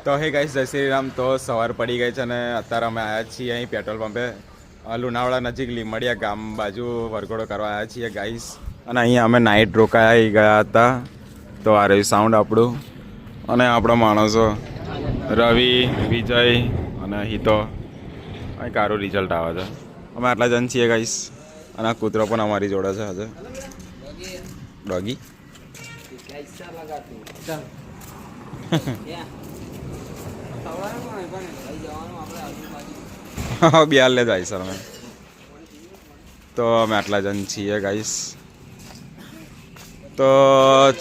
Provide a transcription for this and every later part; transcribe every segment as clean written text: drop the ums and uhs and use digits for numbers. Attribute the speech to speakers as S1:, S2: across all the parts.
S1: તો હે ગાઈસ જય શ્રી રામ. તો સવાર પડી ગઈ છે અને અત્યારે અમે આવ્યા છીએ અહીં પેટ્રોલ પંપે લુણાવાડા નજીક લીમડિયા ગામ બાજુ વરઘોડો કરવા આવ્યા છીએ ગાઈસ. અને અહીંયા અમે નાઇટ રોકાઈ ગયા હતા. તો આ રહ્યું સાઉન્ડ આપણું અને આપણા માણસો રવિ, વિજય અને હિતો. અહીં સારું રિઝલ્ટ આવે છે. અમે આટલા જણ છીએ ગાઈસ. અને આ કૂતરો પણ અમારી જોડે છે આજે ડોગી. બિહાર લે જાય સર અમે તો અમે આટલા જણ છીએ ગાઈસ. તો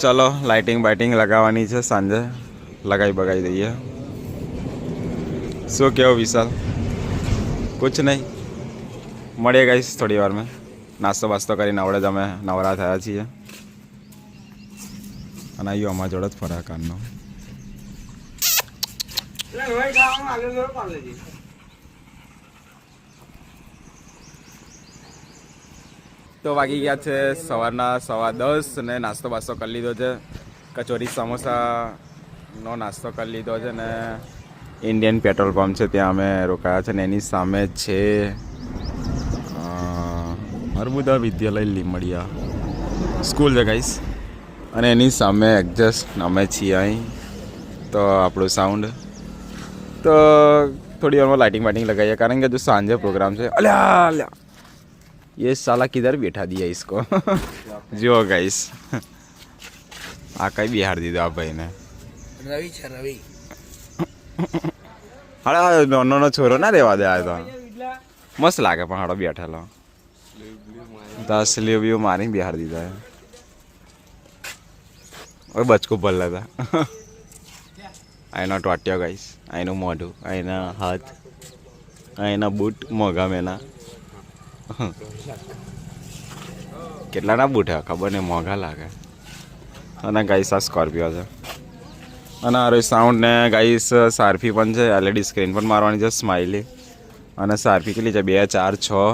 S1: ચલો લાઇટિંગ બાઇટિંગ લગાવવાની છે, સાંજે લગાવી બગાવી દઈએ. શું કેવું વિશાલ? કુછ નહીં, મળીએ ગાઈસ થોડી વાર મેં. નાસ્તો બાસ્તો કરીને આવડે જ અમે નવરા થયા છીએ. અને આવ્યું અમારા જોડે જ ફરા કારનો. તો વાગી ગયા છે સવારના 10:15 ને નાસ્તો બાસ્તો કરી લીધો છે. કચોરી સમોસાનો નાસ્તો કરી લીધો છે ને ઇન્ડિયન પેટ્રોલ પંપ છે ત્યાં અમે રોકાયા છે. ને એની સામે છે નર્મદા વિદ્યાલય લીમડિયા સ્કૂલ છે ગાઈસ. અને એની સામે એક્ઝેક્ટ અમે છીએ અહીં. તો આપણું સાઉન્ડ તો થોડી વારમાં લાઇટિંગ વાઇટિંગ લગાવીએ કારણ કે જો સાંજે પ્રોગ્રામ છે. અલ્યા અલ્યા ये साला किधर बैठा दिया इसको जो गाइस આ કઈ બિહાર દીધો આ ભાઈને.
S2: રવિ છે રવિ.
S1: હાડા નાનો છોરો ના રહેવા દે. આ તો મસ્ત લાગે પણ હાડો બેઠેલો 10 સ્લીવ મારી બિહાર દીધા. હવે બચકું ભર લેતા. આઈનો ટોટ્યો ગાઈસ, આઈનું મોઢું, આઈના હાથ, આઈના બૂટ મોઘા મેના. કેટલાના બૂટ હે ખબર નહીં, મોંઘા લાગે. અને ગાઈસ આ સ્કોર્પિયો છે. અને આ સાઉન્ડ ને ગાઈસ સારફી પણ છે. LED સ્ક્રીન પણ મારવાની છે, સ્માઇલી. અને સારફી કેટલી છે? 2, 4, 6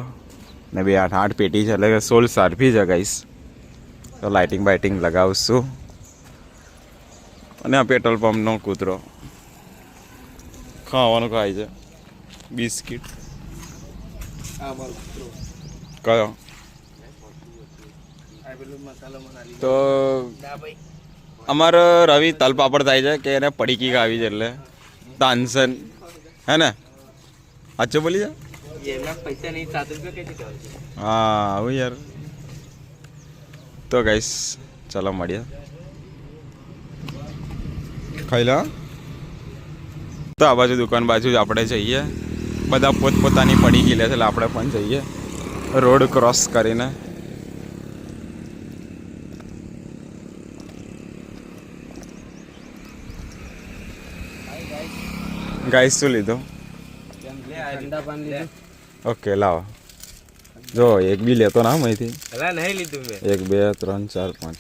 S1: ને 2, 8, 8 પેટી છે, એટલે કે 16 સારફી છે ગાઈસ. તો લાઇટિંગ બાઇટિંગ લગાવશું. અને આ પેટ્રોલ પંપનો કૂતરો ખાવાનું ખાય છે, બિસ્કિટ. કયો? તો અમારો રવિ તલ પાપડ થાય છે કે એને પડીકી ખાવી છે એટલે તાનસન હે ને? અચ્છો બોલી છે. હા આવું યાર. તો ગાઈસ ચાલો મળીએ, ખાઈ લો. તો આ બાજુ દુકાન બાજુ જ આપણે જઈએ. બધા પોતપોતાની પડીકી લે છે એટલે આપણે પણ જઈએ રોડ ક્રોસ કરીને. ગાઈસ શું લીધું? ઓકે લાવો. જો એક બી લેતો ના અહીંથી. 1, 2, 3, 4, 5.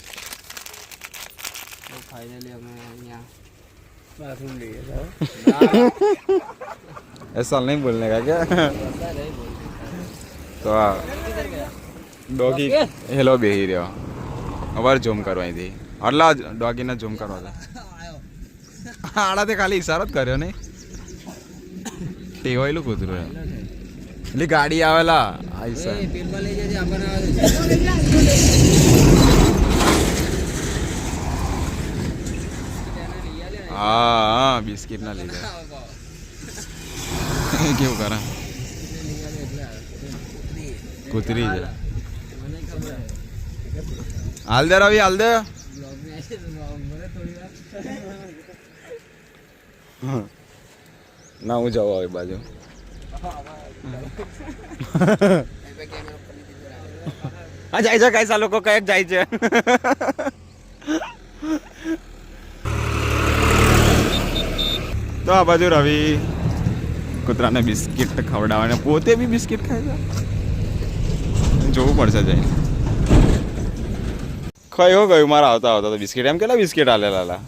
S1: ऐसा नहीं बोलने का क्या? તો આ ડોગી હેલો બેહી રહ્યો. અવાર ઝૂમ કરવા અહીંથી આટલા ડોગીને ઝૂમ કરવા હતા. આડાથી ખાલી ઈશારો જ કર્યો નહીં. ટેવાયેલું કૂતરું એટલે ગાડી આવેલા હા બિસ્કિટ ના લીધે કેવું કરે કૂતરી છે. હાલ દે રવિ, હાલ દે. ના હું જાઉં હવે બાજુ. હા જાય છે કઈ લોકો કઈક જાય છે. તો આ બાજુ રવિ કૂતરાને બિસ્કિટ ખવડાવવાને પોતે બી બિસ્કિટ ખાય છે. જોવું પડશે જઈને. કયો ગયું મારા આવતા આવતા તો બિસ્કિટ. એમ કેટલા બિસ્કિટ આલેલા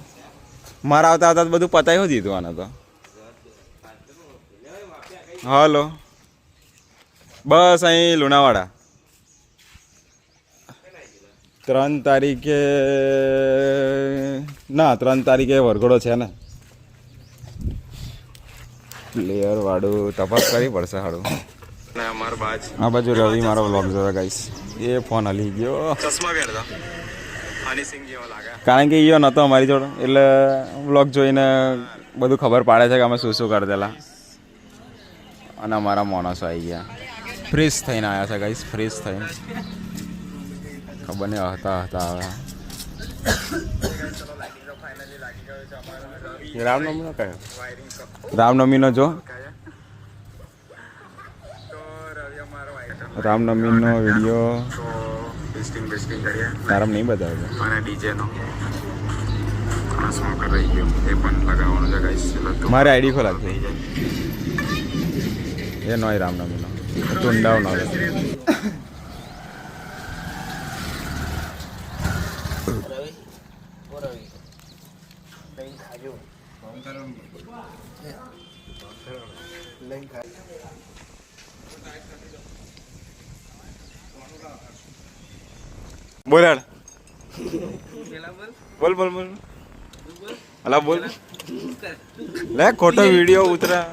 S1: મારા આવતા આવતા બધું પતાવી દીધું આને તો. હાલો બસ અહીં લુણાવાડા 3 તારીખે ના 3 તારીખે વરઘોડો છે ને. પ્લેયર વાળું તપાસ કરવી પડશે સારું. આ બાજુ રવિ મારો વ્લોગ જોવે ગાઈસ. એ ફોન હલી ગયો. ચશ્મા પહેરતા હની સિંહ જેવો લાગે. કારણ કે ઈયો નતો અમારી જોડે એટલે વ્લોગ જોઈને બધું ખબર પાડે છે કે અમે શું કરી દેલા. અને અમારા માણસો આવી ગયા. ફ્રીઝ થઈને આવ્યા છે ગાઈસ. ફ્રીઝ થઈને ખબર નહીં હતા હવે રામનવમીનો કયો રામનવમીનો જો રામનવમીનો વિડીયો તારામ નહીં બતાવ્યો અને ડીજેનો રહી ગયો એ પણ લગાવવાનું છે ગાઈસ. મારે આઈડી ખોલાક થઈ જાય એ નોય રામનવમીનો ટુંડાવ નો બોલ બોલ બોલ બોલ અલા બોલ લે ખોટો વિડીયો ઉતરા.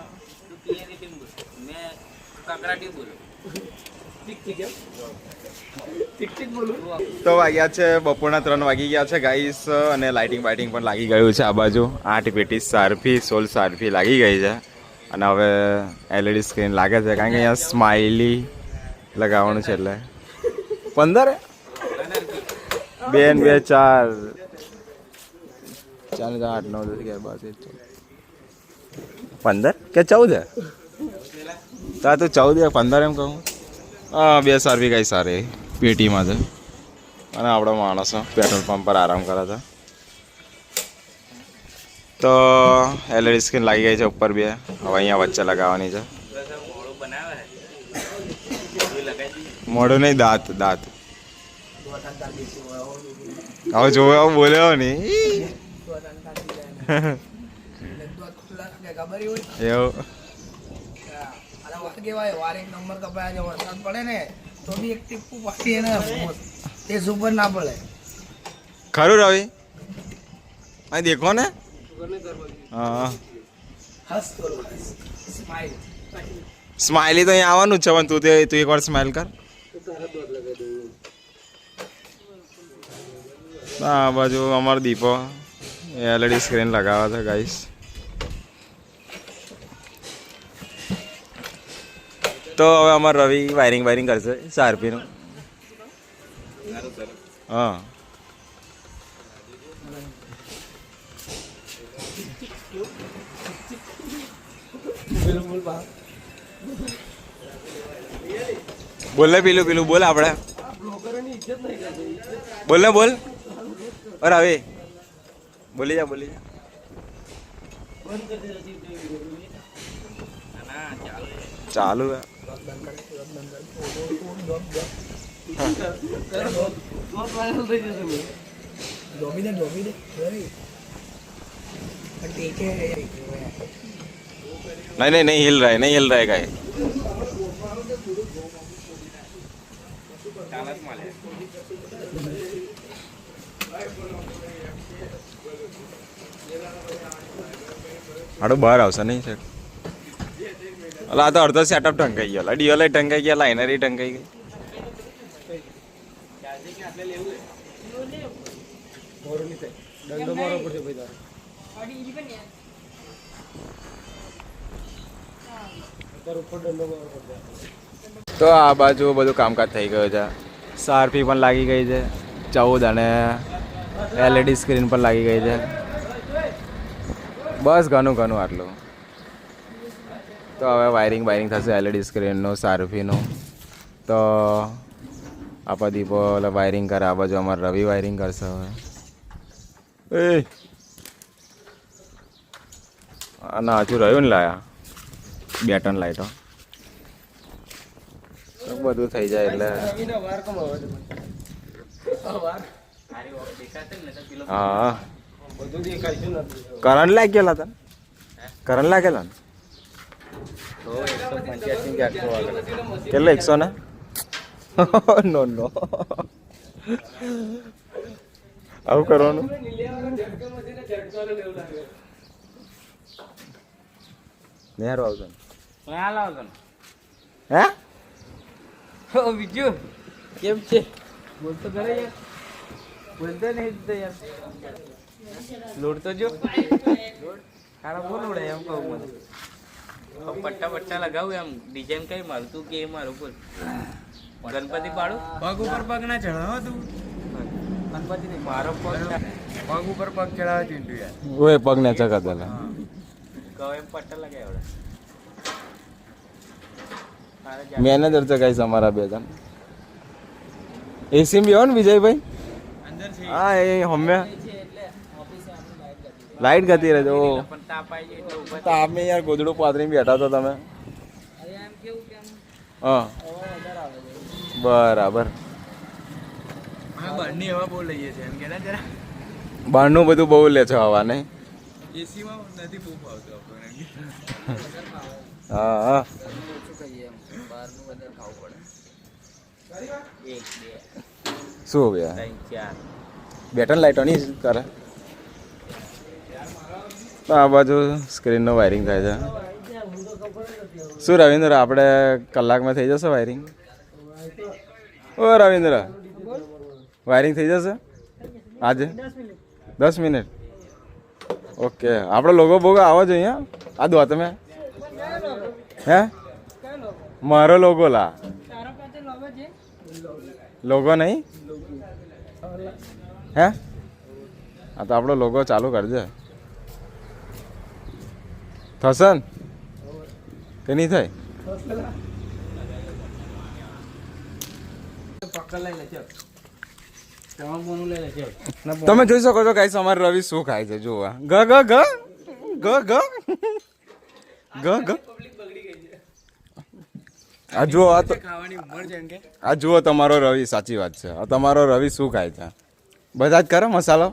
S1: તો વાગ્યા છે બપોરના 3 વાગી ગયા છે ગાઈસ અને લાઇટિંગ બાઇટિંગ પણ લાગી ગયું છે. આ બાજુ 8 પેટી સારફી 16 સારફી લાગી ગઈ છે અને હવે એલઈડી સ્ક્રીન લાગે છે કારણ કે અહીંયા સ્માઇલી લગાવવાનું છે એટલે 15 2 ને 2 4 4 8 9 10 11 12 15 કે 14 તા તું 14 15 એમ કહું. હા 2 સારફી ગઈ સારી પેટીમાં છે અને આપણા માણસો પેટ્રોલ પંપ પર આરામ કરે છે. તો એલઈડી સ્ક્રીન લાગી ગઈ છે ઉપર 2 હવે અહીંયા વચ્ચે લગાવવાની છે. મોઢું નહીં દાંત દાંત હવે જોવે આવું બોલ્યો નહીં એવું ખરું રવિ અહીં દેખો ને. હા સ્માઇલી તો અહીંયા આવવાનું જ છે પણ તું એક વાર સ્માઇલ કર. આ બાજુ અમારો દીપો એલઈડી સ્ક્રીન લગાવે છે ગાઈસ. તો હવે અમારે રવિ વાયરિંગ કરશે સારપીનું. હા બોલ ને પેલું બોલ આપણે બોલ ને બોલ અરે હવે બોલી જા ચાલુ હે नहीं हिल रहा है काय આડો બહાર આવશે નહીં છે. અલા આ તો અડધો સેટઅપ ઢંકાઈ ગયો. ડીઓલ ઢંકાઈ ગયા, લાઇનરી ઢંકાઈ ગઈ. તો આ બાજુ બધું કામકાજ થઈ ગયું છે. સારફી પણ લાગી ગઈ છે 14 અને એલઈડી સ્ક્રીન પણ લાગી ગઈ છે. બસ ઘણું આટલું. તો હવે વાયરિંગ થશે એલઈડી સ્ક્રીનનું સારફીનું. તો આપણા દીપો વાયરિંગ કરે. આ બાજુ અમારે રવિ વાયરિંગ કરશે હવે. ના હજુ રહ્યું ને લાયા 2-3 લાઈટો બધું થઈ જાય એટલે હા કરંટ લાગેલા હતા. કરંટ લાગેલા ને કેટલા 100 ને નો આવું કરવાનું. નેહારો આવતો
S2: હાલ આવતો
S1: હે
S2: ઓ બીજું કેમ છે બોલતો કરે યાર બોલતો નહીં તો યાર લોડ તો જો ખારા બોલ ઉડે એમ કહું મને પટ્ટા પટ્ટા લગાવું એમ ડિઝાઇન કઈ મારું તું કે મારું બોલ ગણપતિ પાડું
S3: પગ ઉપર પગ ના ચડાવો તું
S2: ગણપતિ નહીં મારો પગ
S3: પગ ઉપર પગ ચડાવે ચિંટુ યાર
S1: ઓય પગ ને ચકા દે
S2: કહો એમ પટ્ટા લગાવ્યા
S1: મેનેજર છે ગાઈસ અમારા બે જણ એસી બેહો ને વિજયભાઈ
S3: અંદર છે
S1: હા એ હમે લાઈટ ગતી રહેજો
S2: પણ તાપ આવી જાય એટલે ઉભા
S1: તો અમે યાર ગોદડું પાથરીને બેઠા તો તમે
S2: અરે એમ કેવું કે
S1: હા બરાબર
S3: અમે બહારની હવા બહુ લઈએ છીએ એમ કે ના જરા
S1: બહારનું બધું બહુ લે છે હવા નહીં
S3: એસીમાં નથી બહુ ફાવતું આપણને
S1: હા હા
S2: ઓછું કહીએ એમ બહારનું વધારે ખાવું પડે 1 2
S1: શું બે
S2: 3 4
S1: બેટન લાઈટો નહીં કરે તો આ બાજુ સ્ક્રીનનું વાયરિંગ થાય છે શું રવિન્દ્ર આપણે કલાકમાં થઈ જશે વાયરિંગ ઓ રવિન્દ્ર વાયરિંગ થઈ જશે આજે 10 મિનિટ ઓકે આપણો લોગો બોગો આવો જોઈએ આ દો તમે હે મારો લોગો લા લોગો નહીં હે આ તો આપણો લોગો ચાલુ કરજે થશે ને કે નહીં થાય
S2: પકડ લઈ લે ચલ તમારું બોનું લઈ લે ચલ
S1: તમે જોઈ શકો છો ગાઈસ અમારે રવિ શું ખાય છે જોવા ગ ગ ગ ગ ગ ગ ગ આ જુઓ આ તો
S3: ખાવાની ઉંમર છે એમ કે
S1: આ જુઓ તમારો રવિ સાચી વાત છે આ તમારો રવિ શું ખાય છે બધા જ કરે મસાલો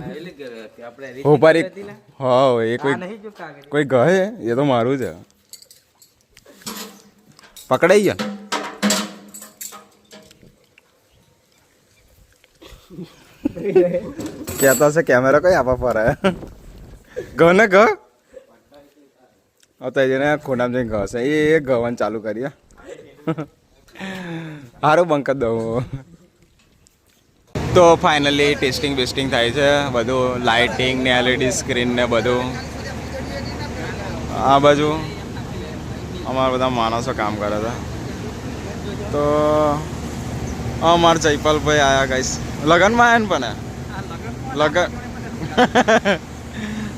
S2: એટલે કે આપણે
S1: હોપારી હા એ કોઈ
S2: નહીં જો કાગળ
S1: કોઈ ગહે એ તો મારું છે પકડાઈ ગયા કહેતા છે કેમેરા કઈ આપવા પર ગ ને ગ તો એને ખોનામ જઈને ઘસે એ ગવાનું ચાલુ કરીએ સારું બંકત દઉં તો ફાઇનલી ટેસ્ટિંગ બેસ્ટિંગ થાય છે બધું લાઇટિંગ ને એલઈડી સ્ક્રીન ને બધું આ બાજુ અમારા બધા માણસો કામ કરે છે તો અમારા જયપાલભાઈ આવ્યા ગાઈસ લગનમાં આવ્યા ને પણ લગન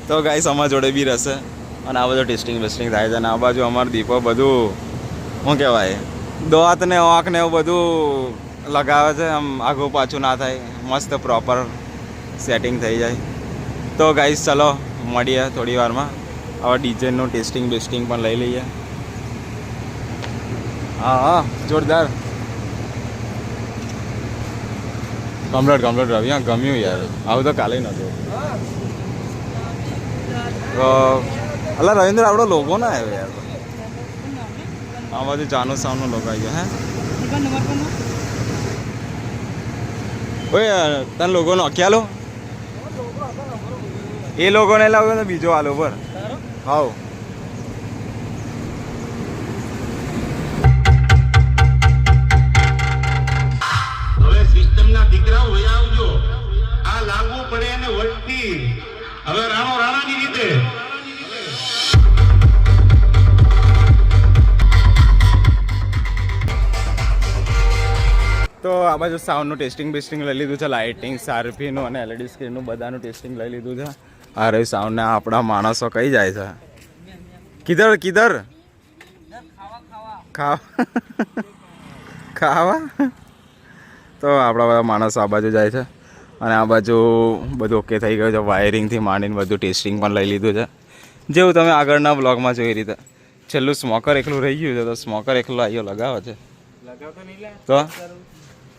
S1: તો ગાઈસ અમારા જોડે બી રહેશે અને આ બધું ટેસ્ટિંગ બેસ્ટિંગ થાય છે અને આ બાજુ અમારા દીપો બધું શું કહેવાય દોત ને ઓંખ ને એવું બધું લગાવે છે આમ આઘું પાછું ના થાય મસ્ત પ્રોપર સેટિંગ થઈ જાય તો ગાઈસ ચલો મળીએ થોડી વારમાં હવે ડીજેનું ટેસ્ટિંગ બેસ્ટિંગ પણ લઈ લઈએ હા હા જોરદાર કમ્પ્લીટ રવિ હા ગમ્યું યાર આવું તો કાલે નહોતું તો અલા રવિન્દ્ર આપણો લોગો ના આવ્યો યાર આ બાજુ જાનુ સાઉન્ડનો લોગો આવી ગયો હે ઓય તને લોગો નોખ્યા લો એ લોગો ને લાવ્યો ને બીજો આલો પર હાવ
S4: હવે સિસ્ટમના દીકરાઓ વયા આવજો આ લાગુ પડે અને વટતી હવે રાણો રાણાની રીતે
S1: તો આ બાજુ સાઉન્ડનું ટેસ્ટિંગ બેસ્ટિંગ લઈ લીધું છે લાઇટિંગ સારફીનું અને એલઈડી સ્ક્રીનનું બધાનું ટેસ્ટિંગ લઈ લીધું છે આ રહી સાઉન્ડને આપણા માણસો કઈ જાય છે કિધર કિધર ખાવા તો આપણા બધા માણસો આ બાજુ જાય છે અને આ બાજુ બધું ઓકે થઈ ગયું છે વાયરિંગથી માંડીને બધું ટેસ્ટિંગ પણ લઈ લીધું છે જેવું તમે આગળના બ્લોગમાં જોઈ રીતે છેલ્લું સ્મોકર એકલું રહી ગયું છે તો સ્મોકર એકલું આવ્યો લગાવે છે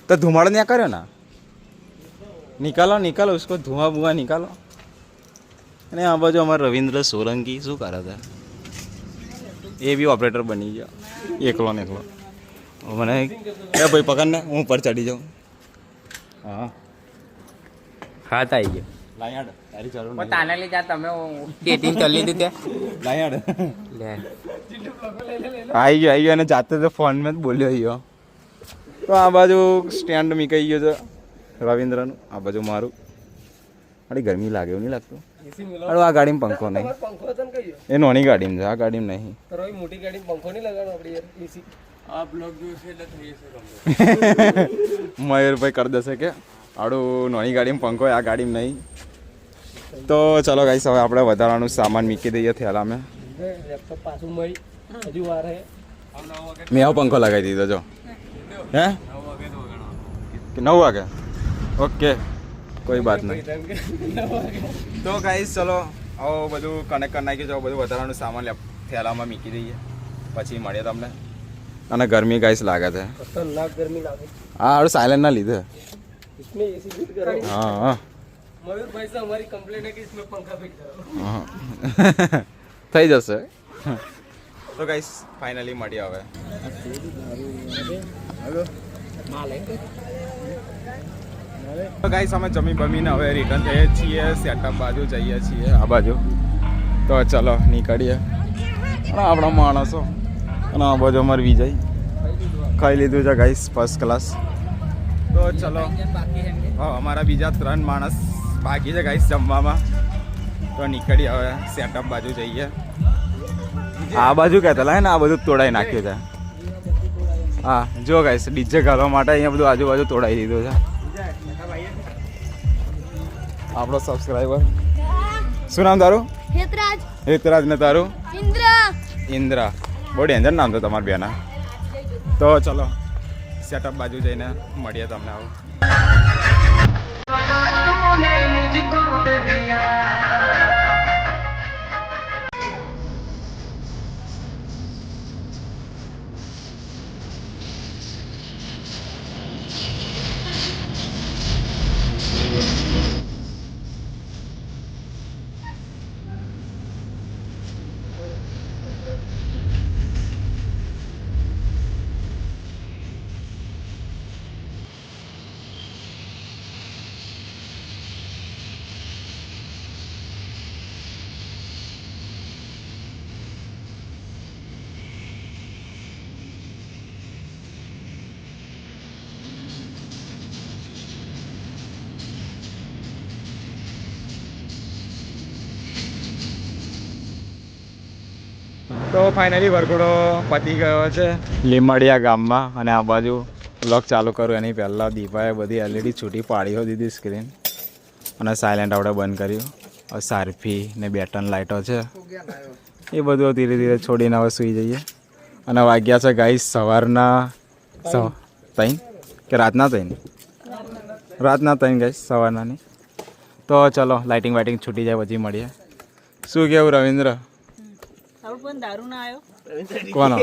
S1: तो धुमाड़ा नहीं करो ना निकालो उसको धुआं बुआ निकालो અને આ બાજુ અમારા રવિન્દ્ર સોલંકી શું કરે છે એ બી ઓપરેટર બની ગયો એકલો ને એકલો મને એ ભાઈ પકડને હું ઉપર ચડી જાઉં હા
S2: હાથ આવી ગયો
S1: લાયાડ તારી જરૂર
S2: પણ તાને લીધા તમે ડેટિંગ કરી લીધું તે
S1: લાયાડ
S2: લે
S1: આવી ગયો અને જાતે તો ફોનમાં જ બોલ્યો ગયો. તો આ બાજુ સ્ટેન્ડ મીકાઈ ગયો છે રવિન્દ્રનું, આ બાજુ મારું. આડી ગરમી લાગે એવું નહીં લાગતું? અરે આ ગાડીમાં પંખો નહીં, એ નાની ગાડીમાં છે, આ ગાડીમાં નહીં.
S3: મોટી ગાડી પંખો નહીં લગાડો આપણે યાર એસી. આ બ્લોગ જોશે એટલે થઈ જશે કમ્પ્લીટ.
S1: મયુરભાઈ કરી દેશે કે આડું નાની ગાડીમાં પંખો આ ગાડીમાં નહીં. તો ચલો ગાઈસ હવે આપણે વધારાનું સામાન મૂકી દઈએ થેલામાં.
S3: લેપટોપ પાછું મળી હજુ વાર હે.
S1: મેં આવો પંખો લગાવી દીધો જો. હે 9 વાગે? ઓકે કોઈ બાત નહીં. તો ગાઈસ ચલો આવો બધું કનેક્ટ કરી નાખ્યું છે, બધું વધારાનું સામાન થેલામાં મૂકી દઈએ, પછી મળીએ તમને. અને ગરમી ગાઈસ લાગે છે,
S3: खतरनाक गर्मी लागे.
S1: હા હારું સાયલેન્ટ ના લીધે.
S3: इसमें एसी फिट करो.
S1: હા હા
S3: मयूर भाई से हमारी कंप्लेन है कि इसमें पंखा फिट करो.
S1: હા. થઈ જશે. તો ગાઈસ ફાઇનલી મળીએ હવે. તો ગાઈસ અમે જમી બમીને હવે રિટર્ન થઈએ છીએ, સેટઅપ બાજુ જઈએ છીએ આ બાજુ. તો ચલો નીકળીએ. અને આપણા માણસો અને આ બાજુ અમારે વિજય ખાઈ લીધું છે ગાઈસ ફર્સ્ટ ક્લાસ. તો ચલો હા અમારા બીજા 3 માણસ બાકી છે ગાઈસ જમવામાં. તો નીકળીએ હવે સેટઅપ બાજુ જઈએ. આ બાજુ કહેતા ને આ બધું તોડાઈ નાખ્યું છે. હા જો ગાઈસ ડીજે ગાળવા માટે અહીંયા બધું આજુબાજુ તોડાઈ દીધું છે. આપણો સબસ્ક્રાઈબર શું નામ તારું?
S5: હેતરાજ
S1: હેતરાજ ને તારું?
S5: ઇન્દ્ર
S1: ઇન્દ્રા. બહુ ડેન્જર નામ તો તમારા બેના. તો ચલો સેટઅપ બાજુ જઈને મળીએ તમને. આવું તો ફાઇનલી વરઘોડો પતી ગયો છે લીમડિયા ગામમાં. અને આ બાજુ વ્લોગ ચાલુ કરું એની પહેલાં દીપાએ બધી એલઈડી છૂટી પાડી દીધી સ્ક્રીન, અને સાયલેન્ટ આપણે બંધ કર્યું. સારફી ને 2 ટન લાઇટો છે એ બધું ધીરે ધીરે છોડીને હવે સૂઈ જઈએ. અને વાગ્યા છે ગાઈસ સવારના 3 કે રાતના 3? રાતના 3 ગાઈસ, સવારના નહીં. તો ચલો લાઇટિંગ વાઇટિંગ છૂટી જાય પછી મળીએ. શું કેવું રવિન્દ્ર?
S5: દારૂ ના આવ્યો
S1: કોનો?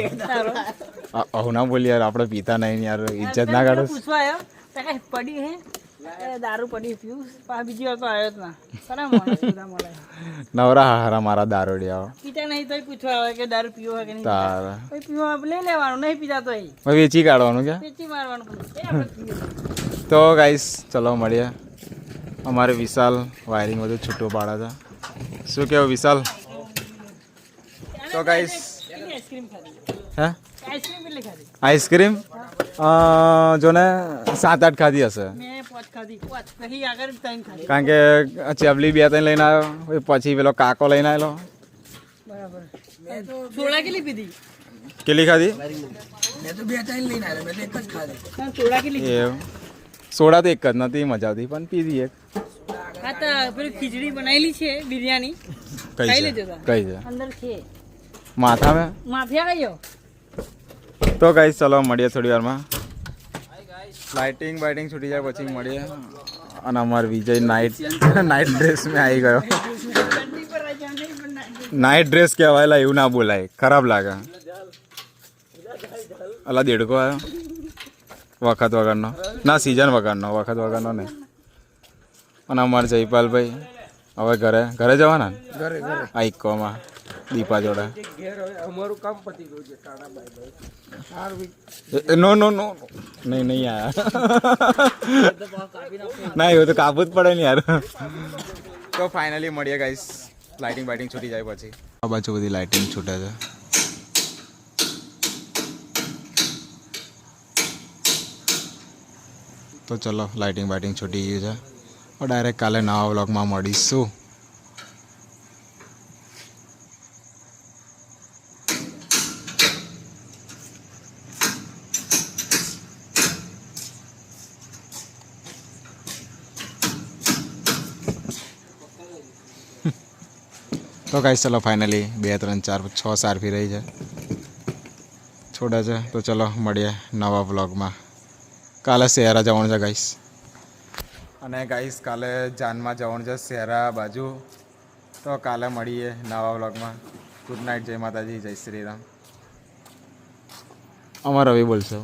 S1: આવું ના બોલી યાર, આપણે પીતા નહીં યાર, ઇજ્જત ના કાઢો.
S5: પૂછવા આવ્યો પડી હે દારૂ પડી પીવું બીજી વાર તો આવ્યો જ ના. ખરા માણસ મળે
S1: નવરા હારા મારા દારૂડિયા
S5: પીતા નહીં તો પૂછવા આવે કે દારૂ પીવો હોય કે નહીં.
S1: તારા
S5: કોઈ પીવા લઈ લેવાનું, નહીં પીતા તો
S1: હવે વેચી કાઢવાનું કે
S5: વેચી મારવાનું.
S1: તો ગાઈસ ચલો મળીએ. અમારે વિશાલ વાયરિંગ બધું છૂટું પાડે છે. શું કેવું વિશાલ? તો ગાઈસ
S5: આઈસ્ક્રીમ ખાધી.
S1: હે
S5: આઈસ્ક્રીમ કેટલી ખાધી?
S1: આઈસ્ક્રીમ જો ને 7-8 ખાધી હશે,
S5: મેં 5 ખાધી. 5 નહીં આગળ 3 ખાધી.
S1: કારણ કે ચેવલી 2-3 લઈને આવ્યો, પછી પેલો કાકો લઈને આવેલો.
S5: બરાબર. સોડા કેટલી પીધી?
S1: કેટલી ખાધી?
S3: मैं तो 2 टाइम लेना है, मैं तो एक જ ખાધી.
S5: સોડા કેટલી?
S1: એ સોડા તો એક જ નથી, મજા આવતી પણ પીધી એક.
S5: હા તો પેલી ખીચડી બનાવેલી છે બિરયાની,
S1: કઈ
S5: ખાઈ
S1: છે?
S5: લેજો તા.
S1: કઈ છે?
S5: અંદર છે
S1: માથા મેં.
S5: માફિયા કયો?
S1: તો ગાઈસ ચલો મળીએ થોડી વારમાં. લાઇટિંગ બાઇટિંગ છૂટી જાય પછી મળીએ. અને અમાર વિજય નાઇટ ડ્રેસ મેં આવી ગયો. નાઇટ ડ્રેસ કહેવાય એવું ના બોલાય, ખરાબ લાગે. અલા દેડકો આવ્યો વખત વગરનો ના, સિઝન વગરનો, વખત વગરનો નહીં. અને અમારે જયપાલભાઈ હવે ઘરે જવાના ને? આ ઇકોમાં દીપા જોડે.
S3: અમારું કામ પતી ગયું છે. Tata bye bye.
S1: નો નહીં નહીં આયા. ના એવું તો કાપવું જ પડે ને યાર. તો ફાઇનલી મળીએ ગાઈસ લાઇટિંગ બાઇટિંગ છૂટી જાય પછી. આ બાજુ બધી લાઇટિંગ છૂટે છે. તો ચલો લાઇટિંગ બાઇટિંગ છૂટી ગયું છે. ડાયરેક્ટ કાલે નવા વ્લોગમાં મળીશું. તો ગાઈસ ચલો ફાઇનલી 2 3 4 6 સારફી રહી છે છોડે છે. તો ચલો મળીએ નવા વ્લોગમાં. કાલે શહેરા જવાનું છે ગાઈસ. અને ગાઈસ કાલે જાનમાં જવાનું છે શહેરા બાજુ. તો કાલે મળીએ નવા વ્લોગમાં. ગુડ નાઇટ, જય માતાજી, જય શ્રી રામ. અમારા રવિ બોલશો.